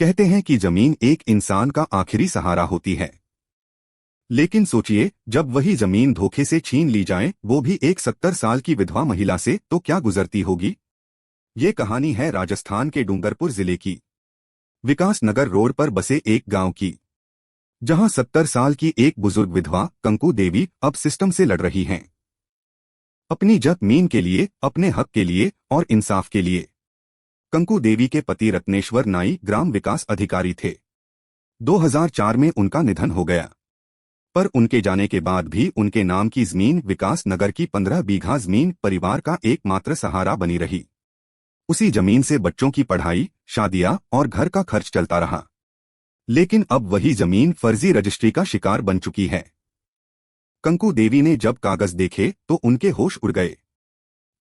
कहते हैं कि जमीन एक इंसान का आखिरी सहारा होती है। लेकिन सोचिए, जब वही जमीन धोखे से छीन ली जाए, वो भी एक 70 साल की विधवा महिला से, तो क्या गुजरती होगी। ये कहानी है राजस्थान के डूंगरपुर जिले की, विकास नगर रोड पर बसे एक गांव की, जहां 70 साल की एक बुजुर्ग विधवा कंकु देवी अब सिस्टम से लड़ रही हैं, अपनी जमीन के लिए, अपने हक के लिए और इंसाफ के लिए। कंकु देवी के पति रत्नेश्वर नाई ग्राम विकास अधिकारी थे। 2004 में उनका निधन हो गया, पर उनके जाने के बाद भी उनके नाम की जमीन विकास नगर की 15 बीघा जमीन परिवार का एकमात्र सहारा बनी रही। उसी जमीन से बच्चों की पढ़ाई, शादियां और घर का खर्च चलता रहा। लेकिन अब वही जमीन फर्जी रजिस्ट्री का शिकार बन चुकी है। कंकु देवी ने जब कागज देखे तो उनके होश उड़ गए।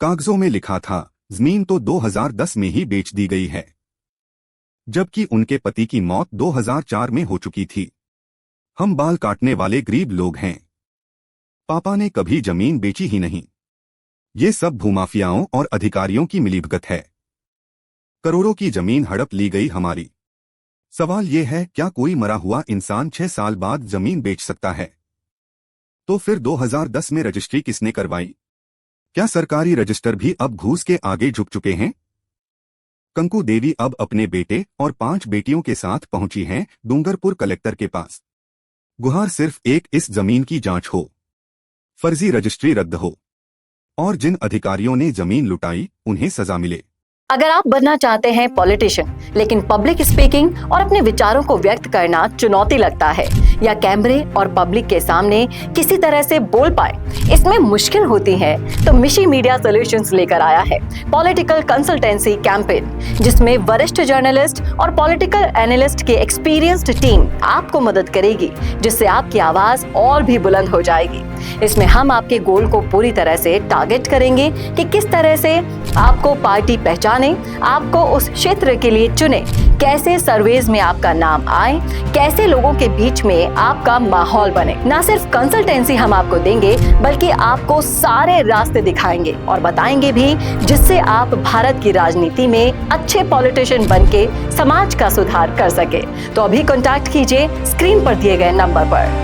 कागजों में लिखा था, जमीन तो 2010 में ही बेच दी गई है, जबकि उनके पति की मौत 2004 में हो चुकी थी। हम बाल काटने वाले गरीब लोग हैं, पापा ने कभी जमीन बेची ही नहीं। ये सब भूमाफियाओं और अधिकारियों की मिलीभगत है। करोड़ों की जमीन हड़प ली गई हमारी। सवाल ये है, क्या कोई मरा हुआ इंसान 6 साल बाद जमीन बेच सकता है? तो फिर 2010 में रजिस्ट्री किसने करवाई? क्या सरकारी रजिस्टर भी अब घूस के आगे झुक चुके हैं? कंकु देवी अब अपने बेटे और 5 बेटियों के साथ पहुंची हैं डूंगरपुर कलेक्टर के पास। गुहार सिर्फ एक, इस जमीन की जांच हो, फर्जी रजिस्ट्री रद्द हो और जिन अधिकारियों ने जमीन लुटाई उन्हें सजा मिले। अगर आप बनना चाहते हैं पॉलिटिशियन, लेकिन पब्लिक स्पीकिंग और अपने विचारों को व्यक्त करना चुनौती लगता है, या कैमरे और पब्लिक के सामने किसी तरह से बोल पाए इसमें मुश्किल होती है, तो मिशी मीडिया सॉल्यूशंस लेकर आया है पॉलिटिकल कंसल्टेंसी कैंपेन, जिसमें वरिष्ठ जर्नलिस्ट और पॉलिटिकल एनालिस्ट की एक्सपीरियंस्ड टीम आपको मदद करेगी, जिससे आपकी आवाज और भी बुलंद हो जाएगी। इसमें हम आपके गोल को पूरी तरह से टारगेट करेंगे कि किस तरह से आपको पार्टी पहचाने, आपको उस क्षेत्र के लिए चुने, कैसे सर्वेज में आपका नाम आए, कैसे लोगों के बीच में आपका माहौल बने। ना सिर्फ कंसल्टेंसी हम आपको देंगे, बल्कि आपको सारे रास्ते दिखाएंगे और बताएंगे भी, जिससे आप भारत की राजनीति में अच्छे पॉलिटिशियन बनके समाज का सुधार कर सके। तो अभी कॉन्टैक्ट कीजिए स्क्रीन पर दिए गए नंबर पर।